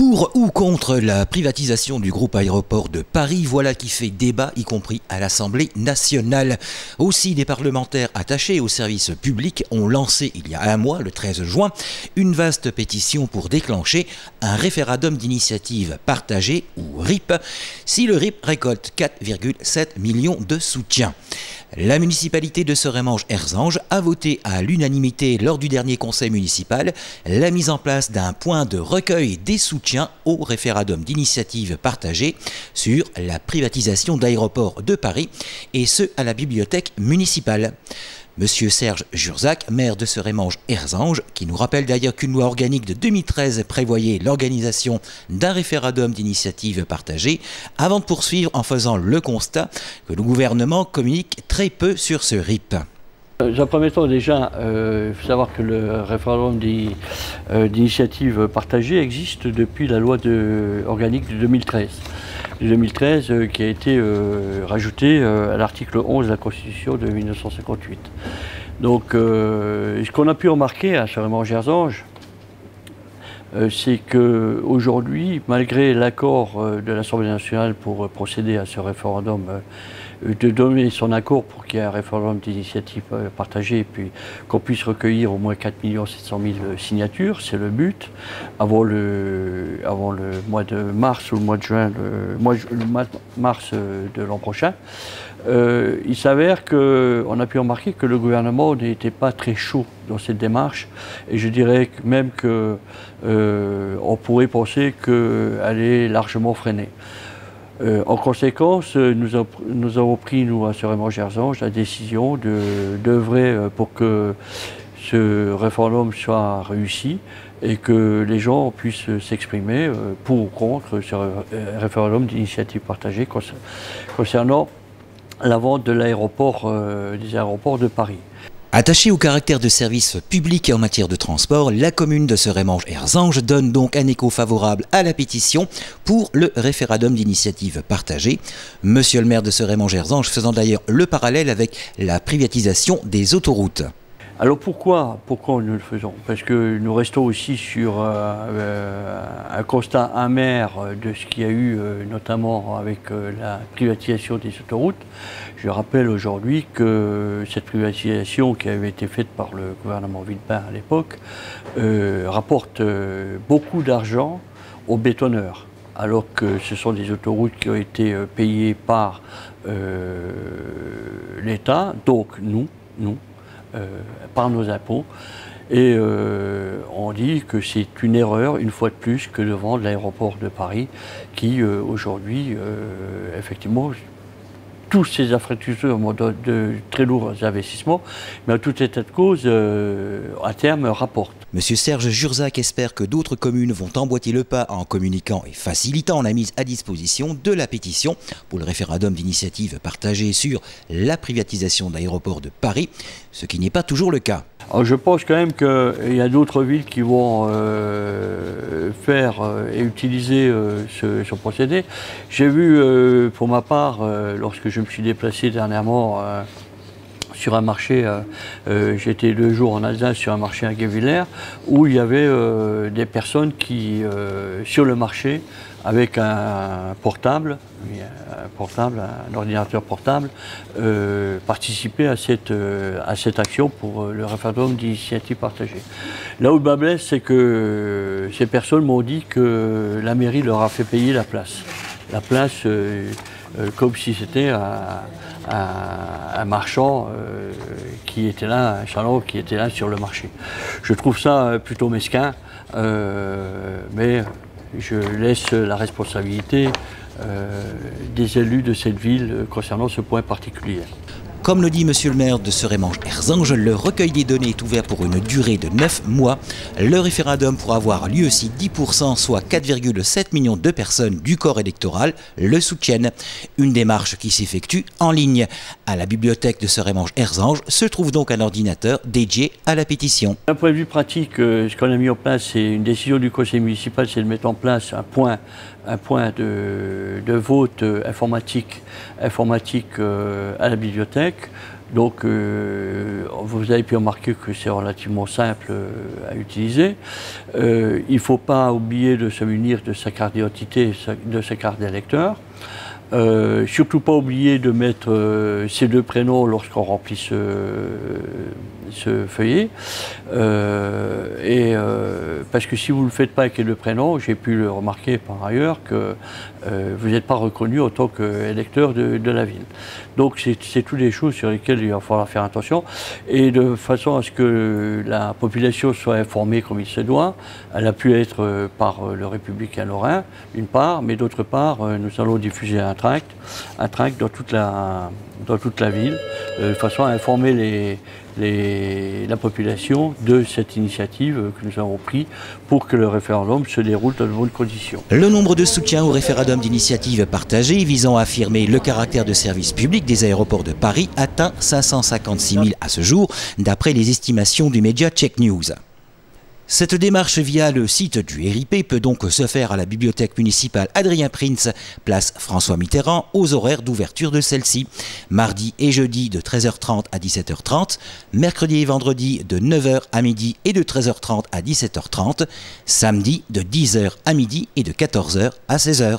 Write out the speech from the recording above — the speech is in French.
Pour ou contre la privatisation du groupe Aéroports de Paris, voilà qui fait débat, y compris à l'Assemblée nationale. Aussi, des parlementaires attachés au service public ont lancé il y a un mois, le 13 juin, une vaste pétition pour déclencher un référendum d'initiative partagée, ou RIP, si le RIP récolte 4,7 millions de soutiens. La municipalité de Seremange-Erzange a voté à l'unanimité lors du dernier conseil municipal la mise en place d'un point de recueil des soutiens au référendum d'initiative partagée sur la privatisation d'Aéroports de Paris, et ce à la bibliothèque municipale. Monsieur Serge Jurzac, maire de Seremange-Erzange, qui nous rappelle d'ailleurs qu'une loi organique de 2013 prévoyait l'organisation d'un référendum d'initiative partagée, avant de poursuivre en faisant le constat que le gouvernement communique très peu sur ce RIP. Dans un premier temps, déjà, il faut savoir que le référendum d'initiative partagée existe depuis la loi organique de 2013. De 2013 qui a été rajouté à l'article 11 de la Constitution de 1958. Donc, ce qu'on a pu remarquer à Seremange-Erzange, c'est qu'aujourd'hui, malgré l'accord de l'Assemblée nationale pour procéder à ce référendum, de donner son accord pour qu'il y ait un référendum d'initiative partagée et puis qu'on puisse recueillir au moins 4 700 000 signatures, c'est le but, avant le mois de mars ou le mois de juin, le mois de mars de l'an prochain. Il s'avère qu'on a pu remarquer que le gouvernement n'était pas très chaud dans cette démarche, et je dirais même qu'on pourrait penser qu'elle est largement freinée. En conséquence, nous avons pris, nous, à Seremange-Erzange, la décision d'œuvrer pour que ce référendum soit réussi et que les gens puissent s'exprimer pour ou contre ce référendum d'initiative partagée concernant la vente de des aéroports de Paris. Attachée au caractère de service public en matière de transport, la commune de Seremange-Erzange donne donc un écho favorable à la pétition pour le référendum d'initiative partagée. Monsieur le maire de Seremange-Erzange faisant d'ailleurs le parallèle avec la privatisation des autoroutes. Alors pourquoi nous le faisons? Parce que nous restons aussi sur un constat amer de ce qu'il y a eu notamment avec la privatisation des autoroutes. Je rappelle aujourd'hui que cette privatisation qui avait été faite par le gouvernement Villepin à l'époque rapporte beaucoup d'argent aux bétonneurs, alors que ce sont des autoroutes qui ont été payées par l'État, donc nous, par nos impôts, et on dit que c'est une erreur, une fois de plus, que de vendre l'aéroport de Paris, qui aujourd'hui, effectivement, tous ces infrastructures de très lourds investissements, mais à tout état de cause, à terme, rapportent. Monsieur Serge Jurzac espère que d'autres communes vont emboîter le pas en communiquant et facilitant la mise à disposition de la pétition pour le référendum d'initiative partagée sur la privatisation d'Aéroports de Paris, ce qui n'est pas toujours le cas. Alors je pense quand même qu'il y a d'autres villes qui vont faire et utiliser ce procédé. J'ai vu, pour ma part, lorsque je me suis déplacé dernièrement sur un marché, j'étais 2 jours en Alsace sur un marché à Guebwiller, où il y avait des personnes qui, sur le marché, avec un portable, un ordinateur portable, participaient à cette action pour le référendum d'initiative partagée. Là où le bas blesse, c'est que ces personnes m'ont dit que la mairie leur a fait payer la place. La place, comme si c'était un marchand qui était là, un chaland qui était là sur le marché. Je trouve ça plutôt mesquin, mais je laisse la responsabilité des élus de cette ville concernant ce point particulier. Comme le dit monsieur le maire de Seremange-Erzange, le recueil des données est ouvert pour une durée de 9 mois. Le référendum pourra avoir lieu si 10%, soit 4,7 millions de personnes du corps électoral, le soutiennent. Une démarche qui s'effectue en ligne. À la bibliothèque de Seremange-Erzange se trouve donc un ordinateur dédié à la pétition. D'un point de vue pratique, ce qu'on a mis en place, c'est une décision du conseil municipal, c'est de mettre en place un point de vote informatique à la bibliothèque. Donc vous avez pu remarquer que c'est relativement simple à utiliser. Il ne faut pas oublier de se munir de sa carte d'identité, de sa carte d'électeur. Surtout pas oublier de mettre ses 2 prénoms lorsqu'on remplit ce feuillet. Parce que si vous ne le faites pas avec les 2 prénoms, j'ai pu le remarquer par ailleurs que vous n'êtes pas reconnu en tant qu'électeur de la ville. Donc c'est toutes des choses sur lesquelles il va falloir faire attention. Et de façon à ce que la population soit informée comme il se doit, elle a pu être par le Républicain Lorrain, d'une part, mais d'autre part, nous allons diffuser un tract dans toute la ville, de façon à informer la population de cette initiative que nous avons prise pour que le référendum se déroule dans de bonnes conditions. Le nombre de soutiens au référendum d'initiative partagée visant à affirmer le caractère de service public des aéroports de Paris atteint 556 000 à ce jour, d'après les estimations du média Check News. Cette démarche via le site du RIP peut donc se faire à la bibliothèque municipale Adrien Prince, place François Mitterrand, aux horaires d'ouverture de celle-ci. Mardi et jeudi de 13h30 à 17h30, mercredi et vendredi de 9h à midi et de 13h30 à 17h30, samedi de 10h à midi et de 14h à 16h.